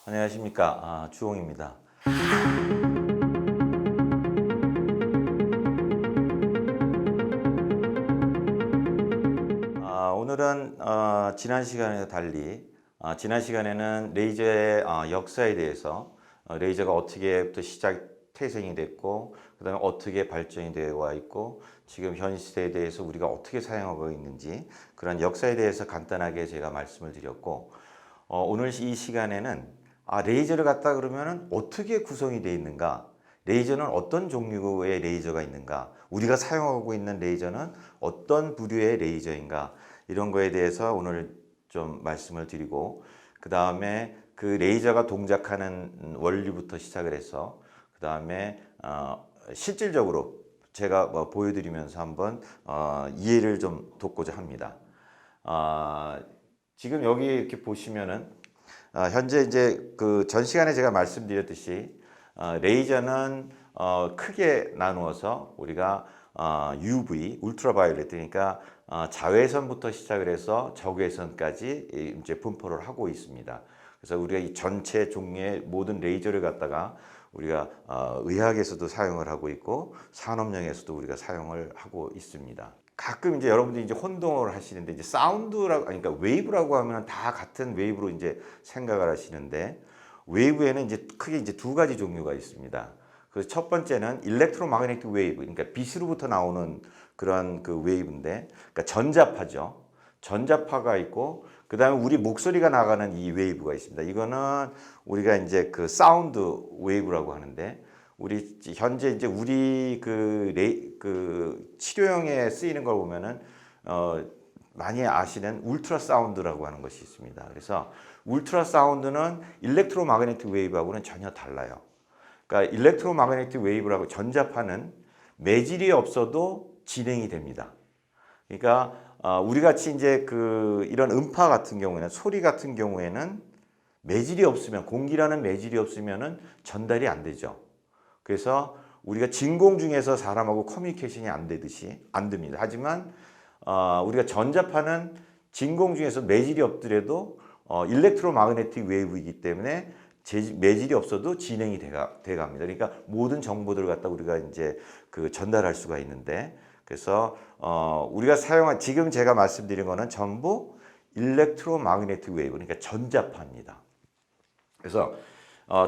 안녕하십니까. 주홍입니다. 오늘은 지난 시간에 달리 지난 시간에는 레이저의 역사에 대해서 레이저가 어떻게부터 태생이 됐고 그 다음에 어떻게 발전이 되어 와 있고 지금 현 시대에 대해서 우리가 어떻게 사용하고 있는지 그런 역사에 대해서 간단하게 제가 말씀을 드렸고 오늘 이 시간에는 레이저를 갖다 그러면 어떻게 구성이 되어 있는가, 레이저는 어떤 종류의 레이저가 있는가, 우리가 사용하고 있는 레이저는 어떤 부류의 레이저인가, 이런 거에 대해서 오늘 좀 말씀을 드리고, 그 다음에 그 레이저가 동작하는 원리부터 시작을 해서 그 다음에 실질적으로 제가 보여드리면서 한번 이해를 좀 돕고자 합니다. 지금 여기 이렇게 보시면은 현재 이제 그 전 시간에 제가 말씀드렸듯이 레이저는 크게 나누어서 우리가 UV, 울트라바이올렛, 그러니까 자외선부터 시작을 해서 적외선까지 이제 분포를 하고 있습니다. 그래서 우리가 이 전체 종류의 모든 레이저를 갖다가 우리가 의학에서도 사용을 하고 있고 산업용에서도 우리가 사용을 하고 있습니다. 가끔 이제 여러분들이 이제 혼동을 하시는데, 이제 사운드라고, 그러니까 웨이브라고 하면 다 같은 웨이브로 이제 생각을 하시는데, 웨이브에는 이제 크게 이제 두 가지 종류가 있습니다. 그래서 첫 번째는 일렉트로마그네틱 웨이브, 그러니까 빛으로부터 나오는 그런 그 웨이브인데, 그러니까 전자파죠. 전자파가 있고, 그 다음에 우리 목소리가 나가는 이 웨이브가 있습니다. 이거는 우리가 이제 그 사운드 웨이브라고 하는데, 우리 현재 이제 우리 그 치료용에 쓰이는 걸 보면은 많이 아시는 울트라 사운드라고 하는 것이 있습니다. 그래서 울트라 사운드는 일렉트로마그네틱 웨이브하고는 전혀 달라요. 그러니까 일렉트로마그네틱 웨이브라고, 전자파는 매질이 없어도 진행이 됩니다. 그러니까 우리 같이 이제 그 이런 음파 같은 경우에는, 소리 같은 경우에는 매질이 없으면, 공기라는 매질이 없으면은 전달이 안 되죠. 그래서 우리가 진공 중에서 사람하고 커뮤니케이션이 안 되듯이 안 됩니다. 하지만 우리가 전자파는 진공 중에서 매질이 없더라도 일렉트로마그네틱 웨이브이기 때문에 매질이 없어도 진행이 돼갑니다. 그러니까 모든 정보들을 갖다 우리가 이제 그 전달할 수가 있는데, 그래서 우리가 사용한, 지금 제가 말씀드린 거는 전부 일렉트로마그네틱 웨이브, 그러니까 전자파입니다. 그래서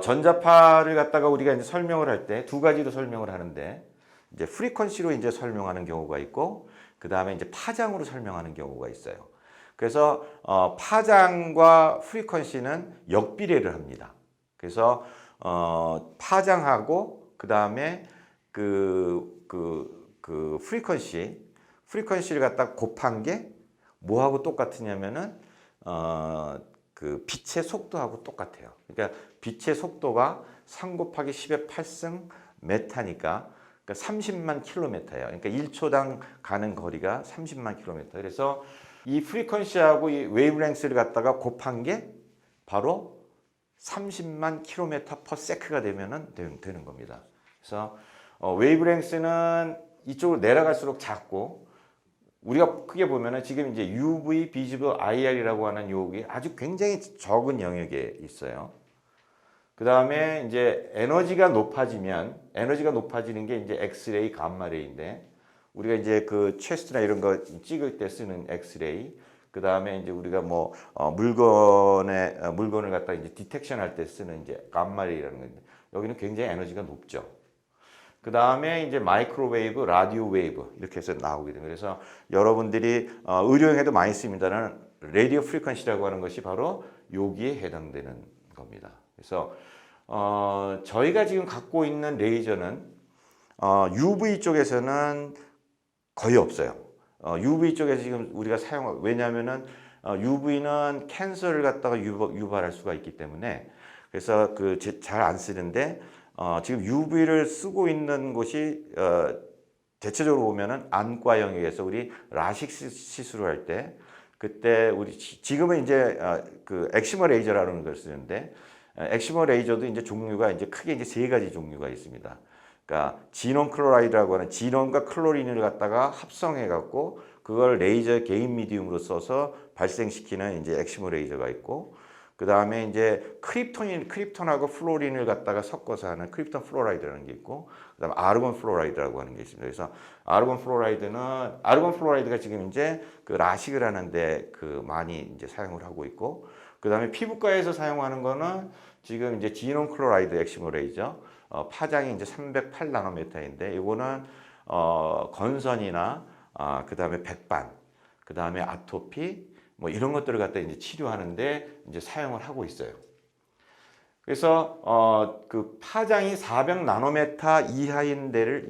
전자파를 갖다가 우리가 이제 설명을 할 때 두 가지로 설명을 하는데, 이제 프리퀀시로 이제 설명하는 경우가 있고, 그 다음에 이제 파장으로 설명하는 경우가 있어요. 그래서 파장과 프리퀀시는 역비례를 합니다. 그래서 파장하고 그 다음에 프리퀀시를 갖다 곱한 게 뭐하고 똑같으냐면은 그 빛의 속도하고 똑같아요. 그러니까 빛의 속도가 3 곱하기 10의 8승 메타니까, 그러니까 30만 킬로미터예요. 그러니까 1초당 가는 거리가 30만 킬로미터. 그래서 이 프리퀀시하고 이 웨이브랭스를 갖다가 곱한 게 바로 30만 킬로미터 퍼 세크가 되면은 되는 겁니다. 그래서 웨이브랭스는 이쪽으로 내려갈수록 작고, 우리가 크게 보면은 지금 이제 UV, 비지블, IR이라고 하는 요게 아주 굉장히 적은 영역에 있어요. 그 다음에 이제 에너지가 높아지는 게 이제 엑스레이, 감마레이인데, 우리가 이제 그 체스트나 이런 거 찍을 때 쓰는 엑스레이, 그 다음에 이제 우리가 뭐 물건을 갖다 이제 디텍션 할 때 쓰는 이제 감마레이라는 건데, 여기는 굉장히 에너지가 높죠. 그 다음에 이제 마이크로웨이브, 라디오 웨이브 이렇게 해서 나오게 됩니다. 그래서 여러분들이 의료용에도 많이 씁니다는 라디오 프리퀀시라고 하는 것이 바로 여기에 해당되는 겁니다. 그래서 저희가 지금 갖고 있는 레이저는 UV 쪽에서는 거의 없어요. UV 쪽에서 지금 우리가 사용하고, 왜냐하면은 UV는 캔서를 갖다가 유발할 수가 있기 때문에, 그래서 그 잘 안 쓰는데, 지금 UV를 쓰고 있는 곳이 대체적으로 보면은 안과 영역에서 우리 라식 시술을 할 때, 그때 우리 지금은 이제 그 엑시머 레이저라는 걸 쓰는데, 엑시머 레이저도 이제 종류가 이제 크게 이제 세 가지 종류가 있습니다. 그러니까 지논 클로라이드라고 하는, 지논과 클로린을 갖다가 합성해 갖고 그걸 레이저 게인 미디움으로 써서 발생시키는 이제 엑시머 레이저가 있고, 그 다음에 이제 크립톤하고 플로린을 갖다가 섞어서 하는 크립톤 플로라이드라는 게 있고, 그 다음에 아르곤 플로라이드라고 하는 게 있습니다. 그래서 아르곤 플로라이드가 지금 이제 그 라식을 하는데 그 많이 이제 사용을 하고 있고, 그 다음에 피부과에서 사용하는 거는 지금 이제 지논 클로라이드 엑시모레이저, 파장이 이제 308 나노미터인데, 이거는 건선이나 그 다음에 백반, 그 다음에 아토피, 뭐 이런 것들을 갖다 이제 치료하는데 이제 사용을 하고 있어요. 그래서 그 파장이 400 나노메타 이하인 데를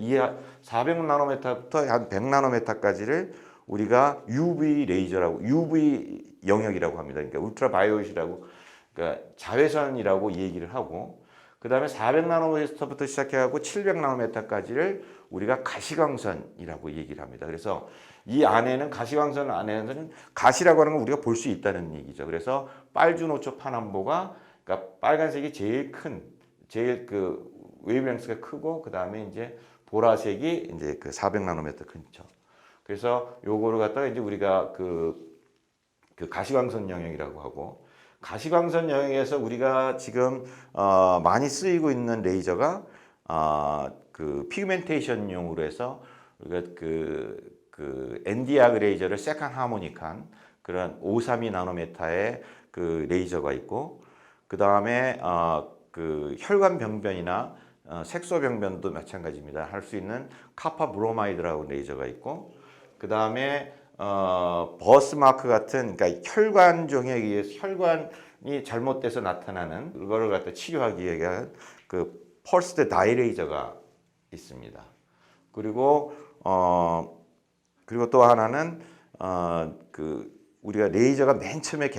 400 나노메타부터 한 100 나노메타까지를 우리가 UV 레이저라고, UV 영역이라고 합니다. 그러니까 울트라 바이올렛이라고, 그러니까 자외선이라고 얘기를 하고, 그 다음에 400 나노메타부터 시작해가지고 700 나노메타까지를 우리가 가시광선이라고 얘기를 합니다. 그래서 이 안에는, 가시광선 안에는 가시라고 하는 걸 우리가 볼 수 있다는 얘기죠. 그래서 빨주노초 파남보가, 그러니까 빨간색이 제일 그 웨이브랭스가 크고, 그 다음에 이제 보라색이 이제 그 400 나노미터 근처. 그래서 요거를 갖다가 이제 우리가 그 가시광선 영역이라고 하고, 가시광선 영역에서 우리가 지금 많이 쓰이고 있는 레이저가 그 피그멘테이션용으로 해서 우리가 그 NdArc 레이저를 세컨 하모닉한 그런 532 나노메타의 그 레이저가 있고, 그 다음에 그 혈관 병변이나 색소 병변도 마찬가지입니다. 할 수 있는 카파 브로마이드라고 레이저가 있고, 그 다음에 버스마크 같은, 그러니까 혈관 종에 의해서 혈관이 잘못돼서 나타나는 그거를 갖다 치료하기 위해 그 펄스드 다이 레이저가 있습니다. 그리고 또 하나는 그 우리가 레이저가 맨 처음에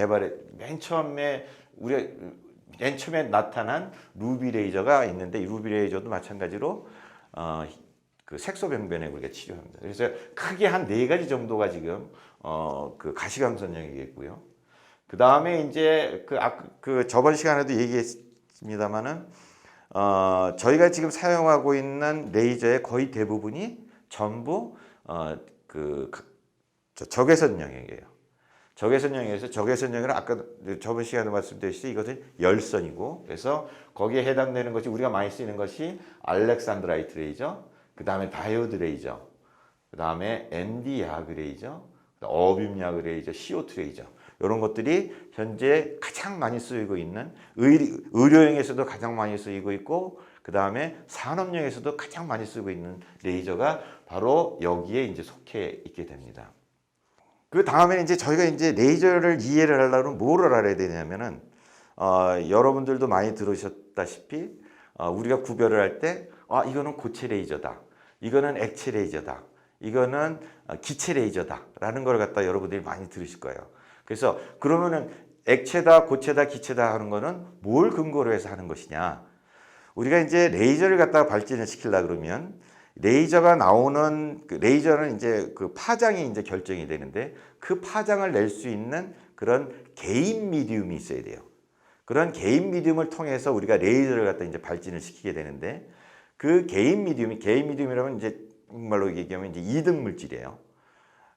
나타난 루비 레이저가 있는데, 이 루비 레이저도 마찬가지로 그 색소 병변에 우리가 치료합니다. 그래서 크게 한 4가지 정도가 지금 그 가시광선 영역이겠고요. 그 다음에 이제 그 저번 시간에도 얘기했습니다만은 저희가 지금 사용하고 있는 레이저의 거의 대부분이 전부 그 적외선 영역이에요. 적외선 영역에서, 적외선 영역은 아까 저번 시간에 말씀드렸듯이 이것은 열선이고, 그래서 거기에 해당되는 것이, 우리가 많이 쓰이는 것이 알렉산드라이트 레이저, 그 다음에 다이오드 레이저, 그 다음에 NdArc 레이저, 어뷸야그 레이저, CO2 레이저, 이런 것들이 현재 가장 많이 쓰이고 있는, 의료용에서도 가장 많이 쓰이고 있고, 그 다음에 산업용에서도 가장 많이 쓰고 있는 레이저가 바로 여기에 이제 속해 있게 됩니다. 그 다음에 이제 저희가 이제 레이저를 이해를 하려면 뭐를 알아야 되냐면은, 여러분들도 많이 들으셨다시피, 우리가 구별을 할 때, 이거는 고체 레이저다, 이거는 액체 레이저다, 이거는 기체 레이저다 라는 걸 갖다 여러분들이 많이 들으실 거예요. 그래서 그러면은 액체다, 고체다, 기체다 하는 거는 뭘 근거로 해서 하는 것이냐. 우리가 이제 레이저를 갖다가 발진을 시키려고 그러면, 레이저가 나오는 레이저는 이제 그 파장이 이제 결정이 되는데, 그 파장을 낼 수 있는 그런 개인 미디움이 있어야 돼요. 그런 개인 미디움을 통해서 우리가 레이저를 갖다 이제 발진을 시키게 되는데, 그 개인 미디움이라면 이제 정말로 얘기하면 이제 2등 물질이에요.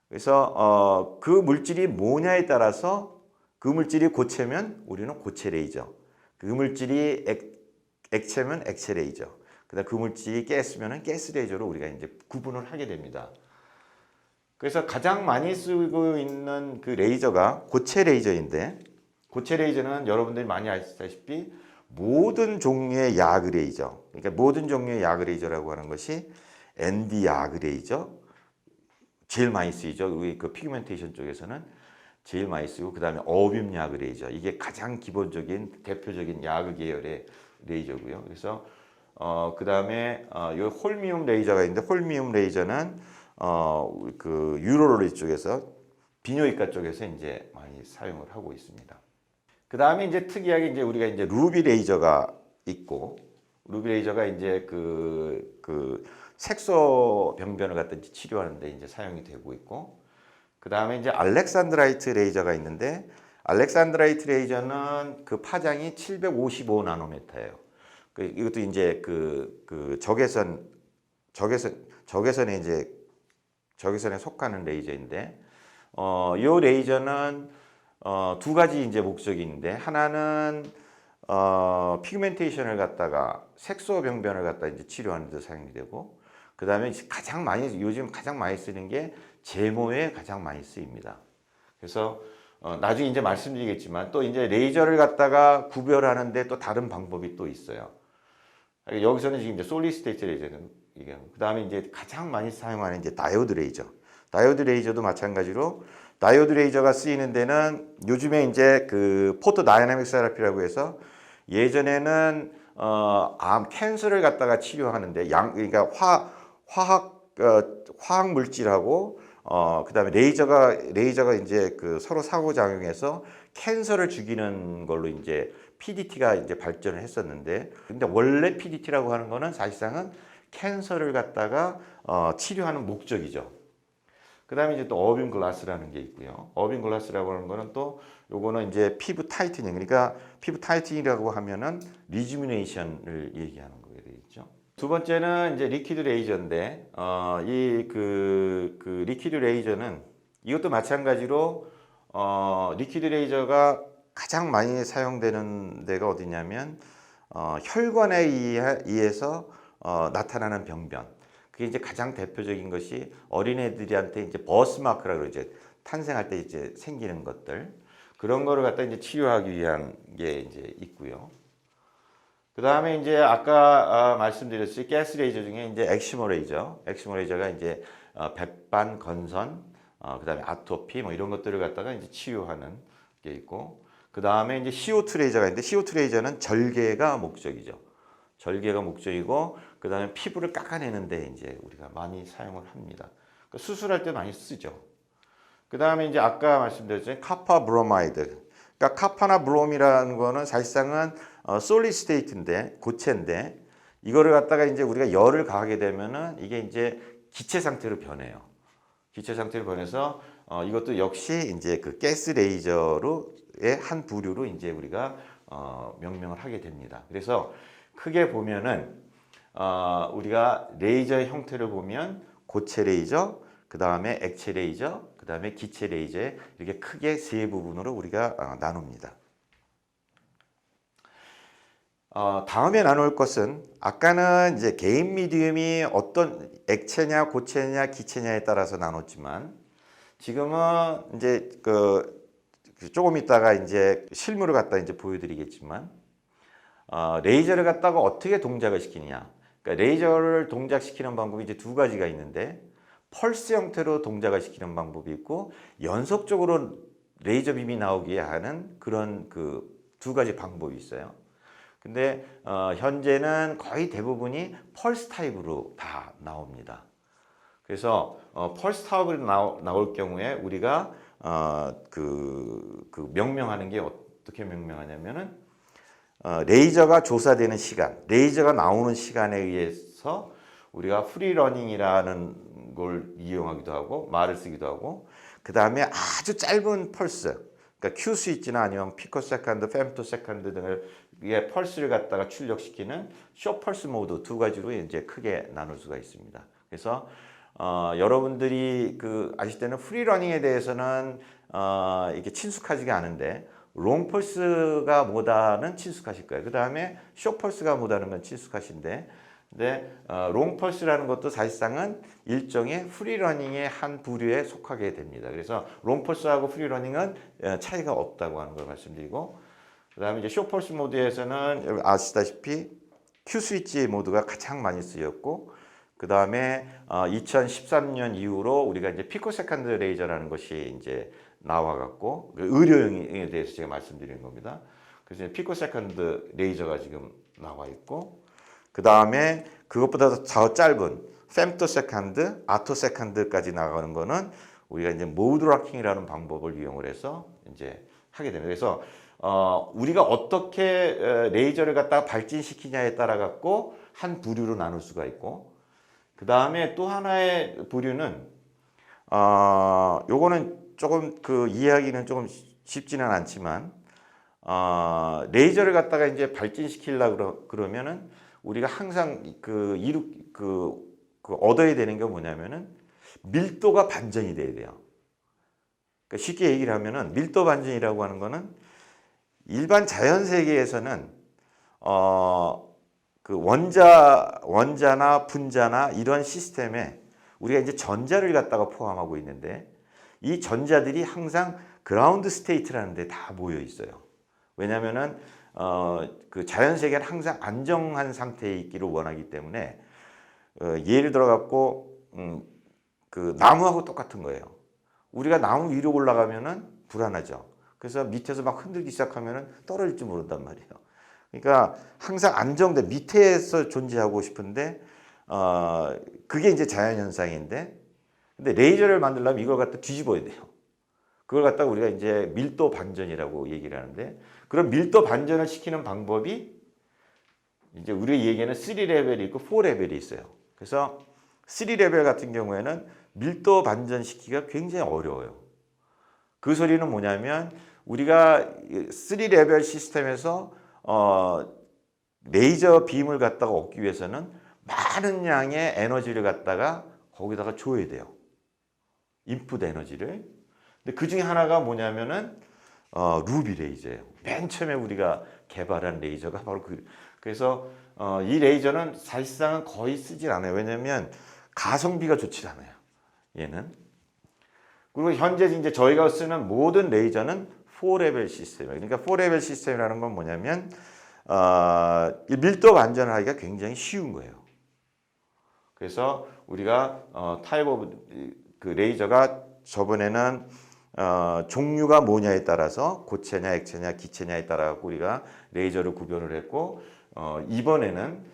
그래서 그 물질이 뭐냐에 따라서, 그 물질이 고체면 우리는 고체 레이저, 그 물질이 액체면 액체 레이저, 그다음 그 물질이 가스면은 가스 레이저로 우리가 이제 구분을 하게 됩니다. 그래서 가장 많이 쓰고 있는 그 레이저가 고체 레이저인데, 고체 레이저는 여러분들이 많이 아시다시피 모든 종류의 야그 레이저, 그러니까 모든 종류의 야그 레이저라고 하는 것이 NdArc 레이저 제일 많이 쓰이죠. 우리 그 피그멘테이션 쪽에서는 제일 많이 쓰고, 그 다음에 어뷸야그 레이저, 이게 가장 기본적인 대표적인 야그 계열의 레이저고요. 그래서 그 다음에 요 홀미움 레이저가 있는데, 홀미움 레이저는 그 유로로리 쪽에서, 비뇨기과 쪽에서 이제 많이 사용을 하고 있습니다. 그 다음에 이제 특이하게 이제 우리가 이제 루비 레이저가 있고, 루비 레이저가 이제 그 색소 병변을 갖다 치료하는데 이제 사용이 되고 있고, 그 다음에 이제 알렉산드라이트 레이저가 있는데, 알렉산드라이트 레이저는 그 파장이 755 나노미터예요. 이것도 이제 그 적외선에 속하는 레이저인데, 이 레이저는 두 가지 이제 목적이 있는데 하나는 피그멘테이션을 갖다가 색소 병변을 갖다 이제 치료하는 데 사용이 되고 그다음에 가장 많이 요즘 가장 많이 쓰는 게 제모에 가장 많이 쓰입니다. 그래서 나중에 이제 말씀드리겠지만 또 이제 레이저를 갖다가 구별하는데 또 다른 방법이 또 있어요. 여기서는 지금 이제 솔리드 스테이트 레이저는 그다음에 이제 가장 많이 사용하는 이제 다이오드 레이저. 다이오드 레이저도 마찬가지로 다이오드 레이저가 쓰이는 데는 요즘에 이제 그 포토 다이나믹 세라피라고 해서 예전에는 암 캔서를 갖다가 치료하는데 그러니까 화학 물질하고 그다음에 레이저가 이제 그 서로 상호작용해서 캔서를 죽이는 걸로 이제 PDT가 이제 발전을 했었는데 근데 원래 PDT라고 하는 거는 사실상은 캔서를 갖다가 치료하는 목적이죠. 그다음에 이제 또 어빙 글라스라는 게 있고요. 어빙 글라스라고 하는 거는 또 요거는 이제 피부 타이트닝. 그러니까 피부 타이트닝이라고 하면은 리주미네이션을 얘기하는 거게 되겠죠. 두 번째는 이제 리퀴드 레이저인데 이 리퀴드 레이저는 이것도 마찬가지로 리퀴드 레이저가 가장 많이 사용되는 데가 어디냐면 혈관에 의해서 나타나는 병변. 그게 이제 가장 대표적인 것이 어린애들한테 이제 버스마크라고 이제 탄생할 때 이제 생기는 것들 그런 거를 갖다 이제 치료하기 위한 게 이제 있고요. 그 다음에 이제 아까 말씀드렸듯이 가스 레이저 중에 이제 엑시모 레이저가 이제 백반, 건선, 그 다음에 아토피 뭐 이런 것들을 갖다가 이제 치료하는 게 있고, 그 다음에 이제 CO2 레이저가 있는데 CO2 레이저는 절개가 목적이죠. 절개가 목적이고, 그 다음에 피부를 깎아내는데 이제 우리가 많이 사용을 합니다. 그러니까 수술할 때 많이 쓰죠. 그 다음에 이제 아까 말씀드렸죠. 카파 브로마이드. 그러니까 카파나 브롬이라는 거는 사실상은 솔리드 스테이트인데 고체인데 이거를 갖다가 이제 우리가 열을 가하게 되면은 이게 이제 기체 상태로 변해요. 기체 상태로 변해서 이것도 역시 이제 그 가스 레이저로의 한 부류로 이제 우리가 명명을 하게 됩니다. 그래서 크게 보면은 우리가 레이저의 형태를 보면 고체 레이저, 그 다음에 액체 레이저, 그 다음에 기체 레이저 이렇게 크게 세 부분으로 우리가 나눕니다. 다음에 나눌 것은 아까는 이제 개인 미디움이 어떤 액체냐 고체냐 기체냐에 따라서 나눴지만 지금은 이제 조금 있다가 이제 실물을 갖다 이제 보여드리겠지만 레이저를 갖다가 어떻게 동작을 시키느냐. 그러니까 레이저를 동작시키는 방법이 이제 두 가지가 있는데 펄스 형태로 동작을 시키는 방법이 있고 연속적으로 레이저 빔이 나오게 하는 그런 그 두 가지 방법이 있어요. 근데 현재는 거의 대부분이 펄스 타입으로 다 나옵니다. 그래서 펄스 타입으로 나올 경우에 우리가 명명하는 게 어떻게 명명하냐면은 레이저가 조사되는 시간, 레이저가 나오는 시간에 의해서 우리가 프리러닝이라는 걸 이용하기도 하고 말을 쓰기도 하고 그 다음에 아주 짧은 펄스, 그러니까 Q 스위치나 아니면 피코세컨드, femto세컨드 등을 펄스를 갖다가 출력시키는 숏 펄스 모드 두 가지로 이제 크게 나눌 수가 있습니다. 그래서 여러분들이 아실 때는 프리러닝에 대해서는 이게 친숙하지가 않은데 롱 펄스가 뭐다는 친숙하실 거예요. 그 다음에 숏 펄스가 뭐다는 건 친숙하신데, 근데 롱 펄스라는 것도 사실상은 일종의 프리러닝의 한 부류에 속하게 됩니다. 그래서 롱 펄스하고 프리러닝은 차이가 없다고 하는 걸 말씀드리고, 그 다음에 이제 숏 펄스 모드에서는 아시다시피 Q 스위치 모드가 가장 많이 쓰였고, 그 다음에 2013년 이후로 우리가 이제 피코세컨드 레이저라는 것이 이제 나와갖고 의료용에 대해서 제가 말씀드리는 겁니다. 그래서 피코세컨드 레이저가 지금 나와 있고, 그 다음에 그것보다 더 짧은 femtoseconds, attoseconds까지 나가는 거는 우리가 이제 모드 락킹이라는 방법을 이용을 해서 이제 하게 됩니다. 그래서 우리가 어떻게 레이저를 갖다가 발진시키냐에 따라 갖고 한 부류로 나눌 수가 있고, 그 다음에 또 하나의 부류는 요거는 조금 이해하기는 조금 쉽지는 않지만 레이저를 갖다가 이제 발진시키려고 그러면은 우리가 항상 얻어야 되는 게 뭐냐면은 밀도가 반전이 돼야 돼요. 그러니까 쉽게 얘기를 하면은 밀도 반전이라고 하는 거는 일반 자연 세계에서는 그 원자나 분자나 이런 시스템에 우리가 이제 전자를 갖다가 포함하고 있는데 이 전자들이 항상 그라운드 스테이트라는 데 다 모여 있어요. 왜냐면은 그 자연 세계는 항상 안정한 상태에 있기를 원하기 때문에 예를 들어 갖고 그 나무하고 똑같은 거예요. 우리가 나무 위로 올라가면은 불안하죠. 그래서 밑에서 막 흔들기 시작하면은 떨어질지 모른단 말이에요. 그러니까 항상 안정돼 밑에서 존재하고 싶은데 그게 이제 자연 현상인데, 근데 레이저를 만들려면 이걸 갖다 뒤집어야 돼요. 그걸 갖다가 우리가 이제 밀도 반전이라고 얘기를 하는데, 그런 밀도 반전을 시키는 방법이 이제 우리 얘기에는 3레벨이 있고 4레벨이 있어요. 그래서 3레벨 같은 경우에는 밀도 반전 시키기가 굉장히 어려워요. 그 소리는 뭐냐면 우리가 3레벨 시스템에서 레이저 빔을 갖다가 얻기 위해서는 많은 양의 에너지를 갖다가 거기다가 줘야 돼요. 인풋 에너지를. 근데 그 중에 하나가 뭐냐면은 루비 레이저예요. 맨 처음에 우리가 개발한 레이저가 바로 그래서 이 레이저는 사실상은 거의 쓰질 않아요. 왜냐하면 가성비가 좋지 않아요. 얘는. 그리고 현재 이제 저희가 쓰는 모든 레이저는 4레벨 시스템이에요. 그러니까 4레벨 시스템이라는 건 뭐냐면 밀도 반전을 하기가 굉장히 쉬운 거예요. 그래서 우리가 타입 오브 그 레이저가 저번에는 종류가 뭐냐에 따라서 고체냐, 액체냐, 기체냐에 따라 우리가 레이저를 구별을 했고, 이번에는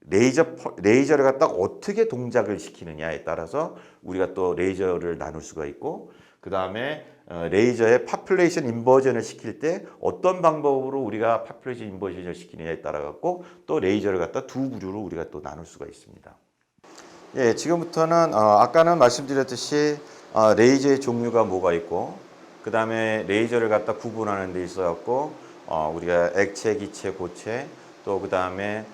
레이저를 갖다가 어떻게 동작을 시키느냐에 따라서 우리가 또 레이저를 나눌 수가 있고, 그 다음에 레이저의 파퓰레이션 인버전을 시킬 때 어떤 방법으로 우리가 파퓰레이션 인버전을 시키느냐에 따라 갖고 또 레이저를 갖다 두 부류로 우리가 또 나눌 수가 있습니다. 예, 지금부터는 아까는 말씀드렸듯이 레이저의 종류가 뭐가 있고, 그 다음에 레이저를 갖다 구분하는 데 있어 갖고 우리가 액체, 기체, 고체, 또 그 다음에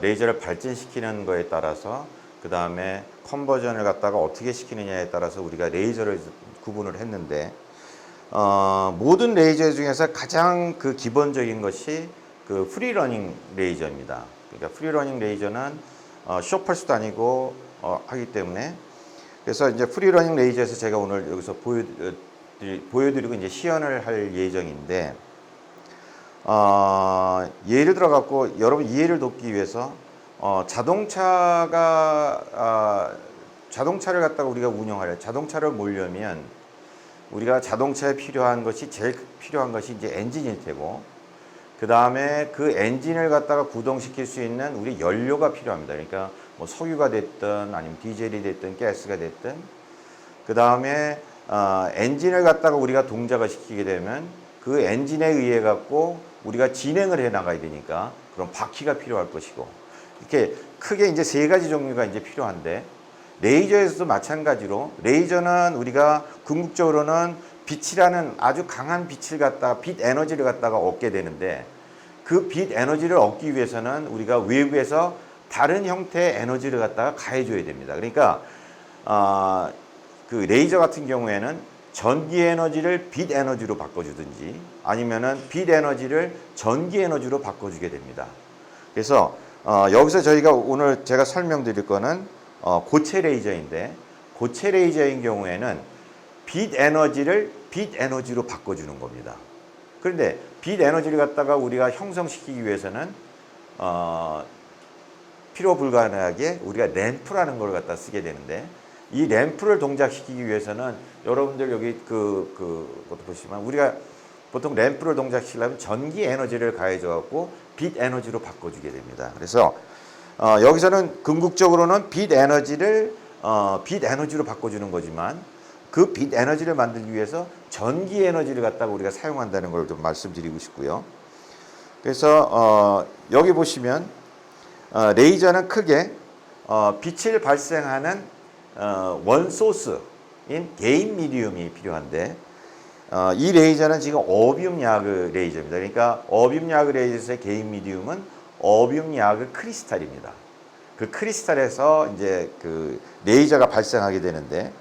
레이저를 발전시키는 거에 따라서 그 다음에 컨버전을 갖다가 어떻게 시키느냐에 따라서 우리가 레이저를 구분을 했는데, 모든 레이저 중에서 가장 그 기본적인 것이 그 프리러닝 레이저입니다. 그러니까 프리러닝 레이저는 쇼펄스도 아니고 하기 때문에, 그래서 이제 프리러닝 레이저에서 제가 오늘 여기서 보여드리고 이제 시연을 할 예정인데, 예를 들어 갖고 여러분 이해를 돕기 위해서 자동차를 갖다가 우리가 운영하려, 자동차를 몰려면 우리가 자동차에 필요한 것이 제일 필요한 것이 이제 엔진일 테고, 그 다음에 그 엔진을 갖다가 구동시킬 수 있는 우리 연료가 필요합니다. 그러니까 뭐 석유가 됐든 아니면 디젤이 됐든 가스가 됐든, 그 다음에 엔진을 갖다가 우리가 동작을 시키게 되면 그 엔진에 의해 갖고 우리가 진행을 해 나가야 되니까 그런 바퀴가 필요할 것이고, 이렇게 크게 이제 세 가지 종류가 이제 필요한데, 레이저에서도 마찬가지로 레이저는 우리가 궁극적으로는 빛이라는 아주 강한 빛을 갖다가 빛 에너지를 갖다가 얻게 되는데, 그 빛 에너지를 얻기 위해서는 우리가 외부에서 다른 형태의 에너지를 갖다가 가해줘야 됩니다. 그러니까 그 레이저 같은 경우에는 전기 에너지를 빛 에너지로 바꿔주든지 아니면은 빛 에너지를 전기 에너지로 바꿔주게 됩니다. 그래서 여기서 저희가 오늘 제가 설명드릴 거는 고체 레이저인데, 고체 레이저인 경우에는 빛 에너지를 빛 에너지로 바꿔주는 겁니다. 그런데 빛 에너지를 갖다가 우리가 형성시키기 위해서는 필요 불가능하게 우리가 램프라는 걸 갖다 쓰게 되는데, 이 램프를 동작시키기 위해서는 여러분들 여기 것도 보시면 우리가 보통 램프를 동작시키려면 전기 에너지를 가해줘 갖고 빛 에너지로 바꿔주게 됩니다. 그래서 여기서는 궁극적으로는 빛 에너지를 빛 에너지로 바꿔주는 거지만, 그 빛 에너지를 만들기 위해서 전기 에너지를 갖다가 우리가 사용한다는 걸 좀 말씀드리고 싶고요. 그래서 여기 보시면 레이저는 크게 빛을 발생하는 원소스인 게인 미디움이 필요한데, 이 레이저는 지금 어비움 야그 레이저입니다. 그러니까 어비움 야그 레이저에서의 게인 미디움은 어비움 야그 크리스탈입니다. 그 크리스탈에서 이제 그 레이저가 발생하게 되는데,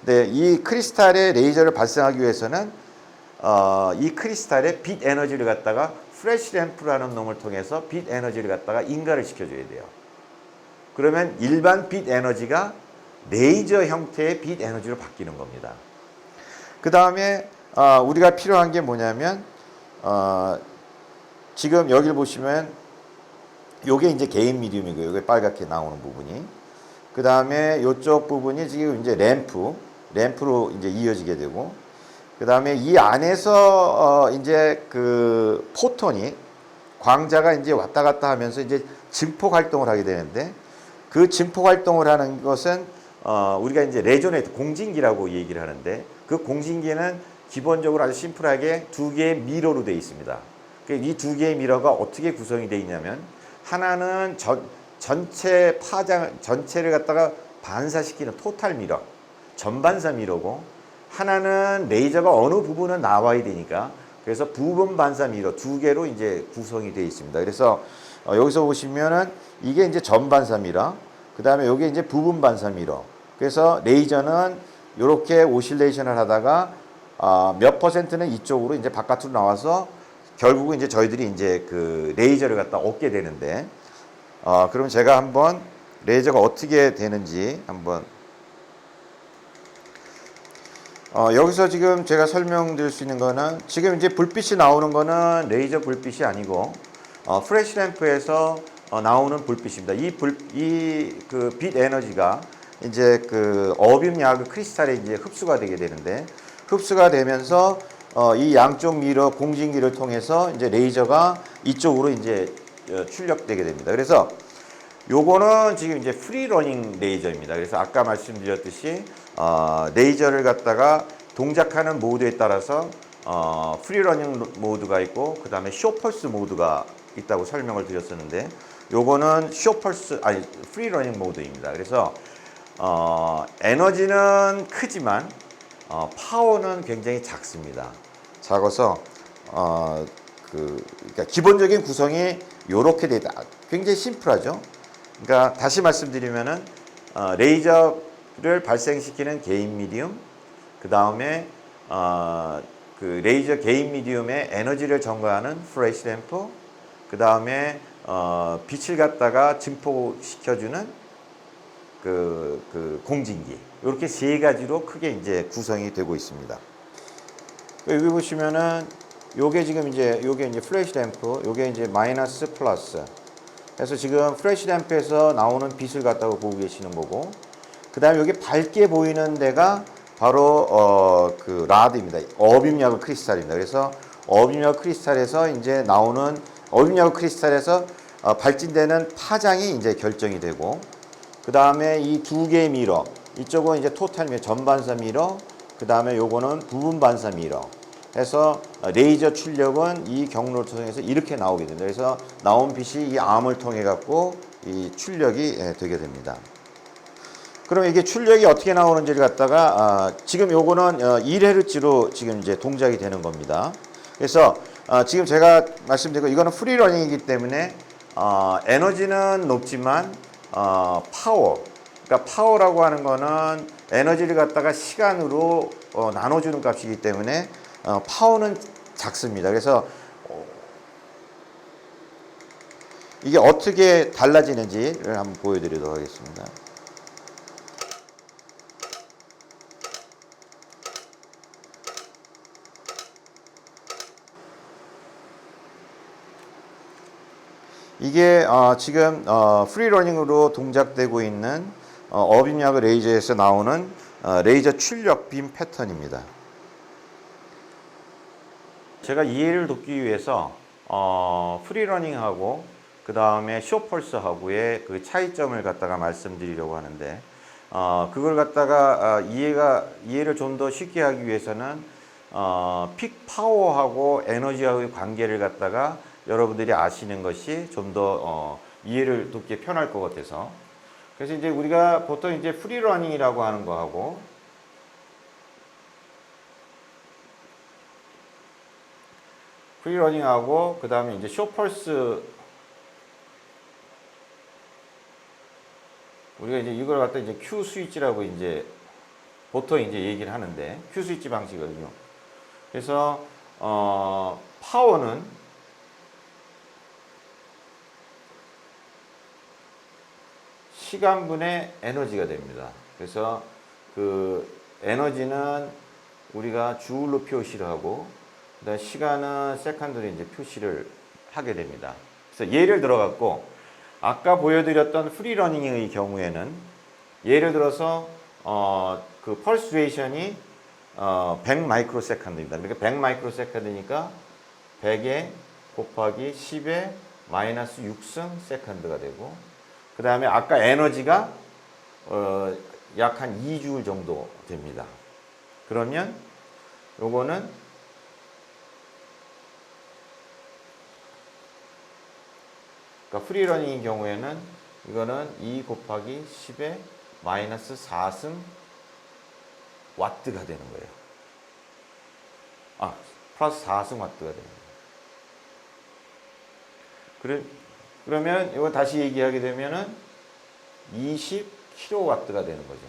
근데 이 크리스탈의 레이저를 발생하기 위해서는 이 크리스탈의 빛 에너지를 갖다가 프레시 램프라는 놈을 통해서 빛 에너지를 갖다가 인가를 시켜줘야 돼요. 그러면 일반 빛 에너지가 레이저 형태의 빛 에너지로 바뀌는 겁니다. 그 다음에 우리가 필요한 게 뭐냐면 지금 여기를 보시면 요게 이제 개인 미디움이고요. 요게 빨갛게 나오는 부분이. 그 다음에 요쪽 부분이 지금 이제 램프로 이제 이어지게 되고, 그 다음에 이 안에서 이제 그 포톤이 광자가 이제 왔다 갔다 하면서 이제 증폭 활동을 하게 되는데, 그 증폭 활동을 하는 것은 우리가 이제 레조네이터 공진기라고 얘기를 하는데, 그 공진기는 기본적으로 아주 심플하게 두 개의 미러로 되어 있습니다. 이 두 개의 미러가 어떻게 구성이 되어 있냐면, 하나는 전체를 갖다가 반사시키는 토탈 미러, 전반사 미러고, 하나는 레이저가 어느 부분은 나와야 되니까, 그래서 부분 반사 미러 두 개로 이제 구성이 되어 있습니다. 그래서 여기서 보시면은 이게 이제 전반사 미러, 그 다음에 여기 이제 부분 반사 미러. 그래서 레이저는 이렇게 오실레이션을 하다가 몇 퍼센트는 이쪽으로 이제 바깥으로 나와서 결국은 이제 저희들이 이제 그 레이저를 갖다 얻게 되는데, 그럼 제가 한번 레이저가 어떻게 되는지 한번 여기서 지금 제가 설명드릴 수 있는 거는, 지금 이제 불빛이 나오는 거는 레이저 불빛이 아니고 프레시 램프에서 나오는 불빛입니다. 이 그 빛 에너지가 이제 그 어뷸 야그 크리스탈에 이제 흡수가 되게 되는데, 흡수가 되면서 이 양쪽 미러 공진기를 통해서 이제 레이저가 이쪽으로 이제 출력되게 됩니다. 그래서 요거는 지금 이제 프리러닝 레이저입니다. 그래서 아까 말씀드렸듯이 레이저를 갖다가 동작하는 모드에 따라서 프리러닝 모드가 있고, 그 다음에 쇼펄스 모드가 있다고 설명을 드렸었는데, 요거는 프리러닝 모드입니다. 그래서 에너지는 크지만 파워는 굉장히 작습니다. 작아서 그러니까 기본적인 구성이 요렇게 되다. 굉장히 심플하죠. 그러니까 다시 말씀드리면은 레이저를 발생시키는 개인 미디움, 그 다음에 그 레이저 개인 미디움의 에너지를 전가하는 프레시 램프, 그 다음에 빛을 갖다가 증폭시켜주는 그 공진기, 이렇게 세 가지로 크게 이제 구성이 되고 있습니다. 여기 보시면은 요게 지금 이제 요게 이제 플래시 램프, 요게 이제 마이너스 플러스. 그래서 지금 플래시 램프에서 나오는 빛을 갖다가 보고 계시는 거고, 그다음에 여기 밝게 보이는 데가 바로 그 라드입니다. 어뷸 야구 크리스탈입니다. 그래서 어뷸 야구 크리스탈에서 이제 나오는 어뷸 야구 크리스탈에서 발진되는 파장이 이제 결정이 되고, 그다음에 이 두 개의 미러, 이쪽은 이제 토탈 미러, 전반사 미러, 그다음에 요거는 부분 반사 미러. 해서 레이저 출력은 이 경로를 통해서 이렇게 나오게 됩니다. 그래서 나온 빛이 이 암을 통해 갖고 이 출력이 되게 됩니다. 그럼 이게 출력이 어떻게 나오는지를 갖다가 지금 요거는 1Hz로 지금 이제 동작이 되는 겁니다. 그래서 지금 제가 말씀드린 거, 이거는 프리러닝이기 때문에 에너지는 높지만 파워, 그러니까 파워라고 하는 거는 에너지를 갖다가 시간으로 나눠주는 값이기 때문에 파워는 작습니다. 그래서 이게 어떻게 달라지는지를 한번 보여드리도록 하겠습니다. 이게 지금 프리러닝으로 동작되고 있는 어뷸 야그 레이저에서 나오는 레이저 출력 빔 패턴입니다. 제가 이해를 돕기 위해서 프리러닝하고 그 다음에 쇼펄스하고의 그 차이점을 갖다가 말씀드리려고 하는데, 그걸 갖다가 이해를 좀 더 쉽게 하기 위해서는 픽 파워하고 에너지하고의 관계를 갖다가 여러분들이 아시는 것이 좀 더 이해를 돕기 편할 것 같아서, 그래서 이제 우리가 보통 이제 프리러닝이라고 하는 거하고 프리러닝하고 그 다음에 이제 쇼펄스, 우리가 이제 이걸 갖다 이제 Q 스위치라고 이제 보통 이제 얘기를 하는데 Q 스위치 방식이거든요. 그래서 파워는 시간분의 에너지가 됩니다. 그래서 그 에너지는 우리가 주울로 표시를 하고 그다음 시간은 세컨드로 이제 표시를 하게 됩니다. 그래서 예를 들어 갖고 아까 보여드렸던 프리러닝의 경우에는 예를 들어서 그 펄스 듀레이션이 100 마이크로 세컨드입니다. 그러니까 100 마이크로 세컨드니까 100에 곱하기 10에 마이너스 6승 세컨드가 되고 그 다음에 아까 에너지가 약 한 2줄 정도 됩니다. 그러면 요거는 그러니까 프리러닝인 경우에는 이거는 2 곱하기 10에 마이너스 4승 와트가 되는 거예요. 플러스 4승 와트가 되는 거예요. 그러면 이거 다시 얘기하게 되면은 20kW가 되는 거죠.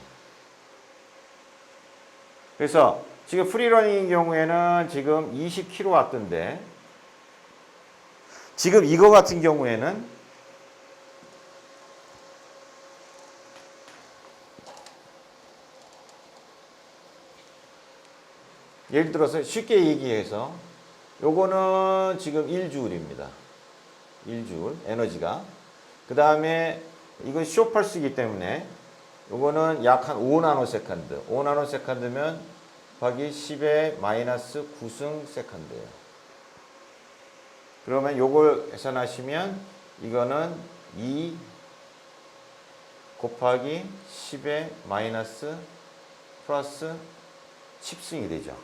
그래서 지금 프리러닝인 경우에는 지금 20kW인데 지금 이거 같은 경우에는 예를 들어서 쉽게 얘기해서 요거는 지금 1주울입니다. 1주울 에너지가. 그 다음에 이건 쇼펄스이기 때문에 요거는 약 한 5나노세컨드. 5나노세컨드면 곱하기 10에 마이너스 9승 세컨드예요. 그러면 요걸 계산하시면 이거는 2 곱하기 10에 마이너스 플러스 10승이 되죠.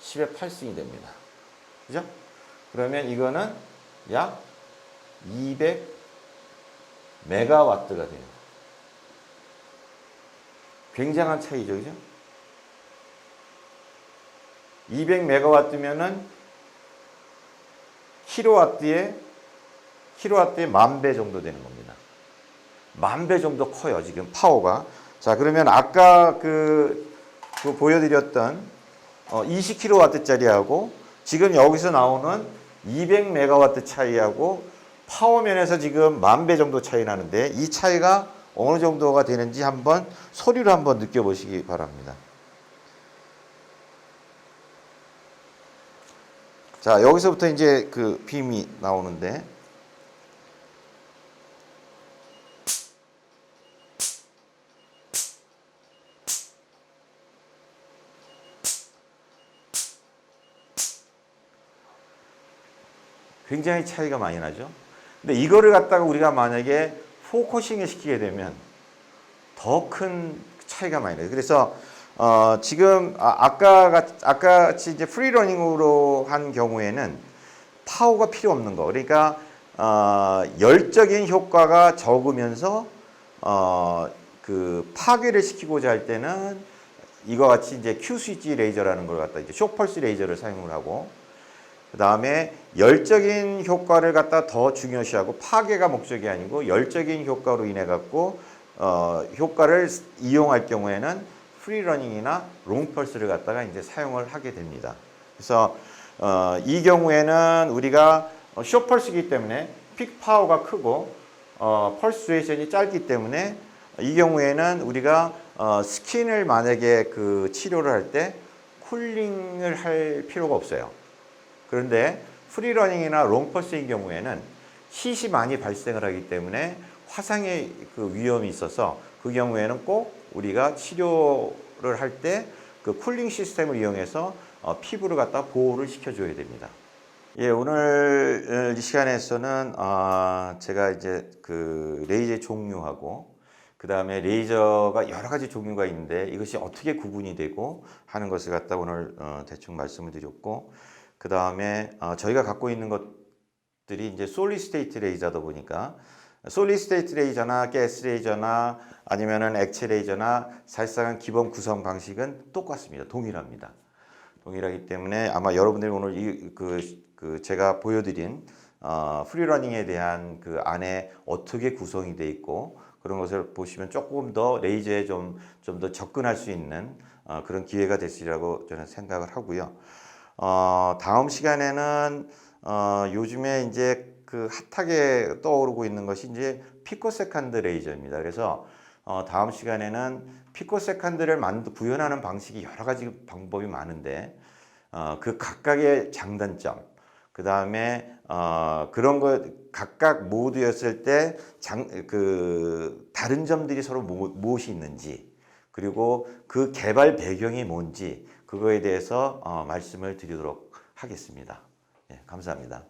10에 8승이 됩니다. 그죠? 그러면 이거는 약 200 메가와트가 돼요. 굉장한 차이죠. 그죠? 200 메가와트면은 킬로와트에 10,000배 정도 되는 겁니다. 10,000배 정도 커요. 지금 파워가. 자, 그러면 아까 그 보여드렸던 20kW짜리하고 지금 여기서 나오는 200메가와트 차이하고 파워면에서 지금 10,000배 정도 차이 나는데 이 차이가 어느 정도가 되는지 한번 소리로 한번 느껴보시기 바랍니다. 자, 여기서부터 이제 그 빔이 나오는데 굉장히 차이가 많이 나죠. 근데 이거를 갖다가 우리가 만약에 포커싱을 시키게 되면 더 큰 차이가 많이 나요. 그래서 지금 아까 같이 이제 프리러닝으로 한 경우에는 파워가 필요 없는 거. 그러니까 열적인 효과가 적으면서 그 파괴를 시키고자 할 때는 이거 같이 이제 Q 스위치 레이저라는 걸 갖다 이제 쇼펄스 레이저를 사용을 하고 그 다음에 열적인 효과를 갖다 더 중요시하고 파괴가 목적이 아니고 열적인 효과로 인해 갖고 효과를 이용할 경우에는 프리러닝이나 롱펄스를 갖다가 이제 사용을 하게 됩니다. 그래서 이 경우에는 우리가 숏펄스이기 때문에 픽 파워가 크고 펄스 듀레이션이 짧기 때문에 이 경우에는 우리가 스킨을 만약에 그 치료를 할 때 쿨링을 할 필요가 없어요. 그런데 프리러닝이나 롱펄스인 경우에는 힛이 많이 발생을 하기 때문에 화상의 그 위험이 있어서 그 경우에는 꼭 우리가 치료를 할 때 그 쿨링 시스템을 이용해서 피부를 갖다 보호를 시켜줘야 됩니다. 예, 오늘 이 시간에서는 제가 이제 그 레이저의 종류하고 그 다음에 레이저가 여러 가지 종류가 있는데 이것이 어떻게 구분이 되고 하는 것을 갖다 오늘 대충 말씀을 드렸고 그 다음에 저희가 갖고 있는 것들이 이제 솔리드 스테이트 레이저다 보니까 솔리드 스테이트 레이저나 가스 레이저나 아니면은 액체 레이저나 사실상은 기본 구성 방식은 똑같습니다. 동일합니다. 동일하기 때문에 아마 여러분들이 오늘 제가 보여드린 프리러닝에 대한 그 안에 어떻게 구성이 돼 있고 그런 것을 보시면 조금 더 레이저에 좀 더 접근할 수 있는 그런 기회가 됐으리라고 저는 생각을 하고요. 다음 시간에는 요즘에 이제 그 핫하게 떠오르고 있는 것이 이제 피코세컨드 레이저입니다. 그래서 다음 시간에는 피코세컨드를 구현하는 방식이 여러 가지 방법이 많은데 그 각각의 장단점, 그 다음에 그런 거 각각 모드였을 때 그 다른 점들이 서로 무엇이 있는지, 그리고 그 개발 배경이 뭔지 그거에 대해서 말씀을 드리도록 하겠습니다. 예, 감사합니다.